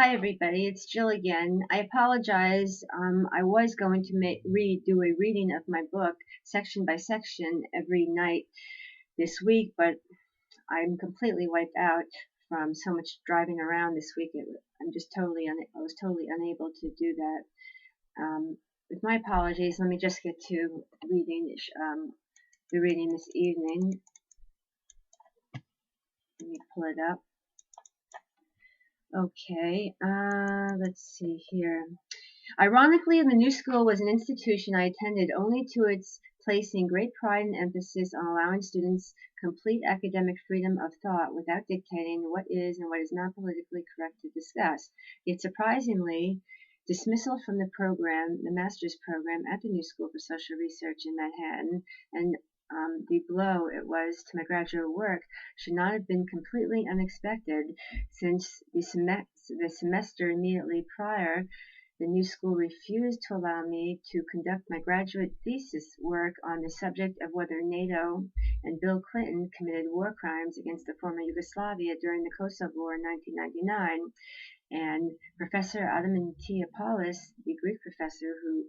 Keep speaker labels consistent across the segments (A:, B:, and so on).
A: Hi everybody, it's Jill again. I apologize. I was going to do a reading of my book section by section every night this week, but I'm completely wiped out from so much driving around this week. I was totally unable to do that. With my apologies, let me just get to the reading this evening. Let me pull it up. Okay, let's see here. Ironically, the new school was an institution I attended only to its placing great pride and emphasis on allowing students complete academic freedom of thought without dictating what is and what is not politically correct to discuss. Yet surprisingly, dismissal from the program, the master's program at the New School for Social Research in Manhattan, and the blow it was to my graduate work should not have been completely unexpected, since the semester immediately prior, the new school refused to allow me to conduct my graduate thesis work on the subject of whether NATO and Bill Clinton committed war crimes against the former Yugoslavia during the Kosovo War in 1999. And Professor Adamantiopoulos, the Greek professor who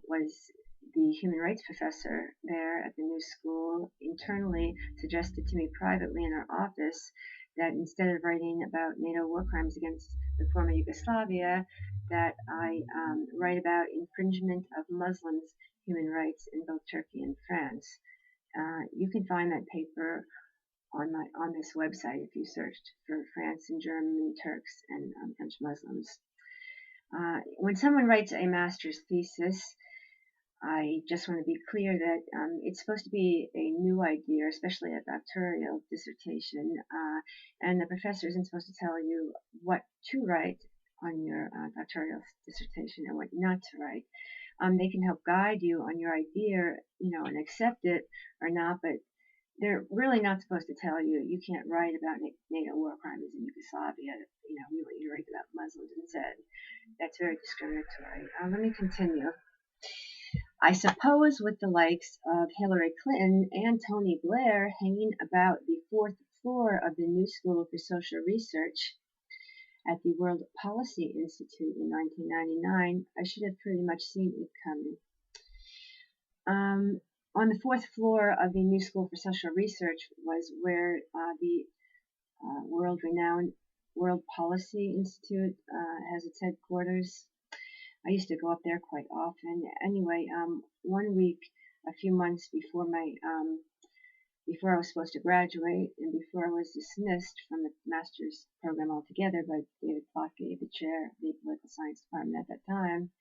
A: was the human rights professor there at the new school, internally suggested to me privately in our office that instead of writing about NATO war crimes against the former Yugoslavia, that I write about infringement of Muslims' human rights in both Turkey and France. You can find that paper on this website if you searched for France and German Turks and French Muslims. When someone writes a master's thesis, I just want to be clear that it's supposed to be a new idea, especially a doctoral dissertation, and the professor isn't supposed to tell you what to write on your doctoral dissertation and what not to write. They can help guide you on your idea, and accept it or not, but they're really not supposed to tell you you can't write about NATO war crimes in Yugoslavia. We want you to write about Muslims instead. That's very discriminatory. Let me continue. I suppose with the likes of Hillary Clinton and Tony Blair hanging about the fourth floor of the New School for Social Research at the World Policy Institute in 1999, I should have pretty much seen it coming. On the fourth floor of the New School for Social Research was where the world-renowned World Policy Institute has its headquarters. I used to go up there quite often. Anyway, one week, a few months before before I was supposed to graduate and before I was dismissed from the master's program altogether by David Plotke, the chair of the political science department at that time,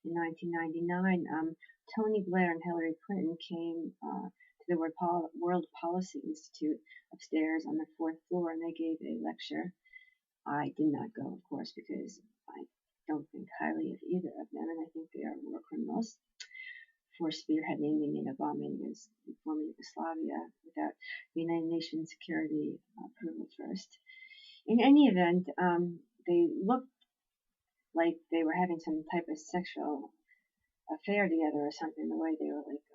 A: in 1999, Tony Blair and Hillary Clinton came to the World Policy Institute upstairs on the fourth floor, and they gave a lecture. I did not go, of course, because I don't think highly of either of them, and I think they are war criminals for spearheading the NATO bombing against the former Yugoslavia without the United Nations Security approval first. In any event, they looked like they were having some type of sexual affair together or something, the way they were like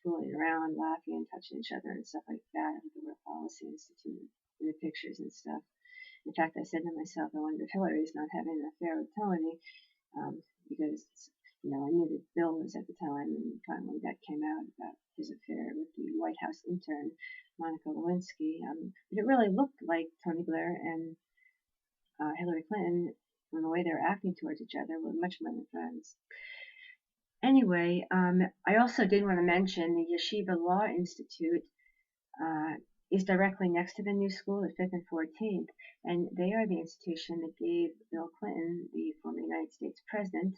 A: fooling around, laughing and touching each other and stuff like that at the World Policy Institute in the pictures and stuff. In fact, I said to myself, I wonder if Hillary's not having an affair with Tony, because I knew that Bill was at the time, and finally that came out about his affair with the White House intern, Monica Lewinsky. But it really looked like Tony Blair and Hillary Clinton, from the way they were acting towards each other, were much more than friends. Anyway, I also did want to mention the Yeshiva Law Institute is directly next to the new school at 5th and 14th, and they are the institution that gave Bill Clinton, the former United States president,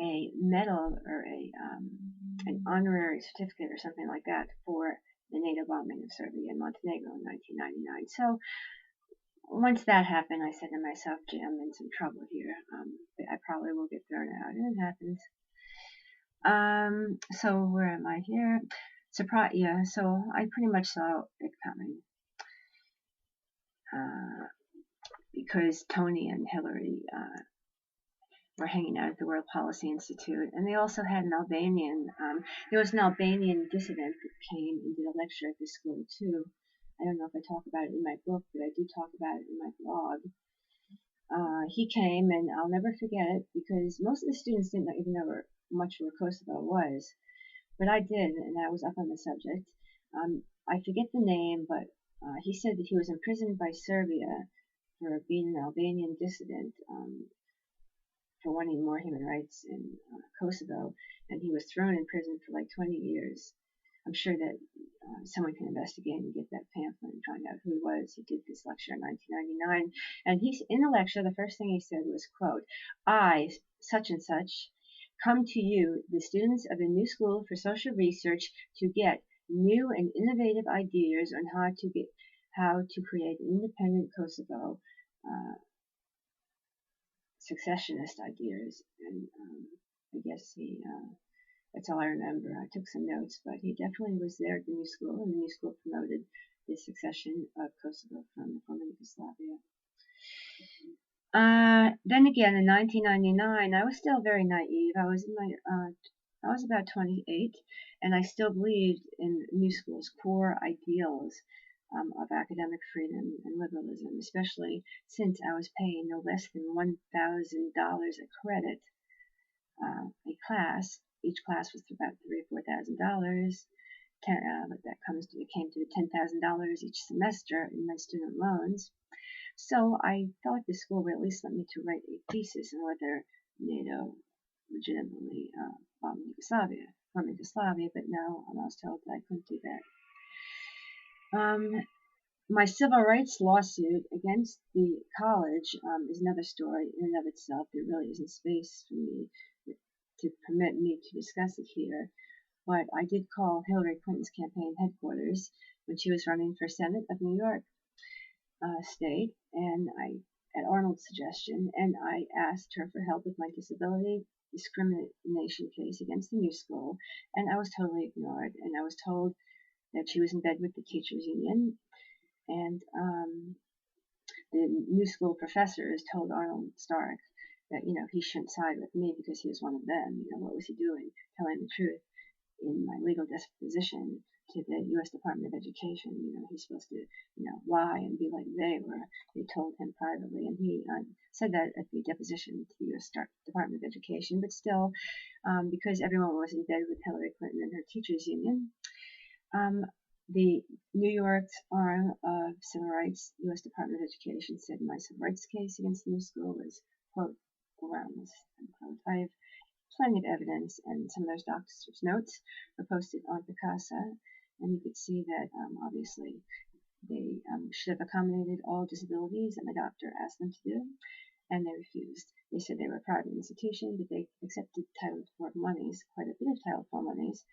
A: a medal or an honorary certificate or something like that for the NATO bombing of Serbia and Montenegro in 1999. So once that happened, I said to myself, gee, I'm in some trouble here. I probably will get thrown out, and it happens. So where am I here? Surprise, yeah, so I pretty much saw it coming. Because Tony and Hillary were hanging out at the World Policy Institute, and they also had an Albanian, there was an Albanian dissident that came and did a lecture at this school too. I don't know if I talk about it in my book, but I do talk about it in my blog. he came, and I'll never forget it because most of the students didn't even know much where Kosovo was, but I did, and I was up on the subject. I forget the name, but he said that he was imprisoned by Serbia for being an Albanian dissident, for wanting more human rights in Kosovo, and he was thrown in prison for like 20 years. I'm sure that someone can investigate and get that pamphlet and find out who he was. He did this lecture in 1999, and he's in the lecture. The first thing he said was, "Quote: I, such and such, come to you, the students of the New School for Social Research, to get new and innovative ideas on how to create an independent Kosovo." Successionist ideas, and I guess that's all I remember. I took some notes, but he definitely was there at the New School, and the New School promoted the secession of Kosovo from the former Yugoslavia. Then again, in 1999, I was still very naive. I was about 28, and I still believed in New School's core ideals of academic freedom and liberalism, especially since I was paying no less than $1,000 a credit a class. Each class was about $3,000 or $4,000. But that came to $10,000 each semester in my student loans. So I thought the school would at least let me to write a thesis on whether NATO legitimately bombed Yugoslavia, but no, I was told that I couldn't do that. My civil rights lawsuit against the college is another story in and of itself. There really isn't space for me to permit me to discuss it here, but I did call Hillary Clinton's campaign headquarters when she was running for Senate of New York State, and at Arnold's suggestion, and I asked her for help with my disability discrimination case against the New School, and I was totally ignored, and I was told that she was in bed with the teachers union, and the New School professors told Arnold Stark that, he shouldn't side with me because he was one of them. What was he doing? Telling the truth in my legal disposition to the U.S. Department of Education. He's supposed to, lie and be like they were. They told him privately, and he said that at the deposition to the U.S. Department of Education. But still, because everyone was in bed with Hillary Clinton and her teachers union, the New York's arm of civil rights, U.S. Department of Education, said my civil rights case against the New School was, quote, groundless, unquote. I have plenty of evidence, and some of those doctors' notes were posted on Picasa, and you could see that obviously they should have accommodated all disabilities that my doctor asked them to do, and they refused. They said they were a private institution, but they accepted Title IV monies, quite a bit of Title IV monies,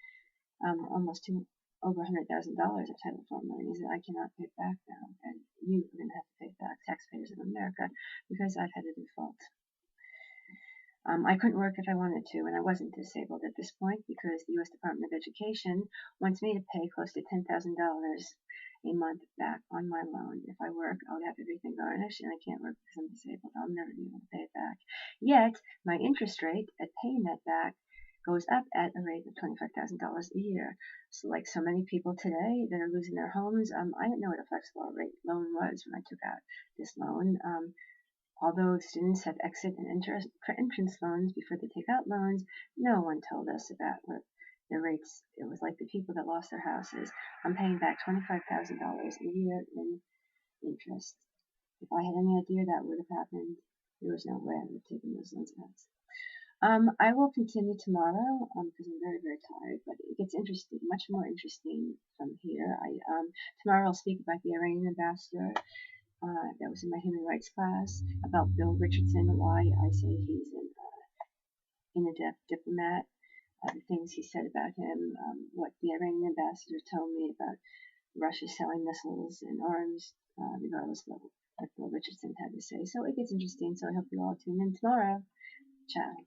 A: over $100,000 of Title IV monies that I cannot pay back now, and you are going to have to pay back, taxpayers of America, because I've had a default. I couldn't work if I wanted to, and I wasn't disabled at this point because the U.S. Department of Education wants me to pay close to $10,000 a month back on my loan. If I work, I'll have everything garnished, and I can't work because I'm disabled. I'll never be able to pay it back. Yet, my interest rate at paying that back goes up at a rate of $25,000 a year. So like so many people today that are losing their homes, I didn't know what a flexible rate loan was when I took out this loan. Although students have exit and entrance loans before they take out loans, no one told us about what the rates. It was like the people that lost their houses. I'm paying back $25,000 a year in interest. If I had any idea that would have happened, there was no way I would have taken those loans out. I will continue tomorrow because I'm very, very tired, but it gets interesting, much more interesting from here. Tomorrow I'll speak about the Iranian ambassador. That was in my human rights class, about Bill Richardson, why I say he's an in-depth diplomat, the things he said about him, what the Iranian ambassador told me about Russia selling missiles and arms, regardless of what Bill Richardson had to say. So it gets interesting, so I hope you all tune in tomorrow. Ciao.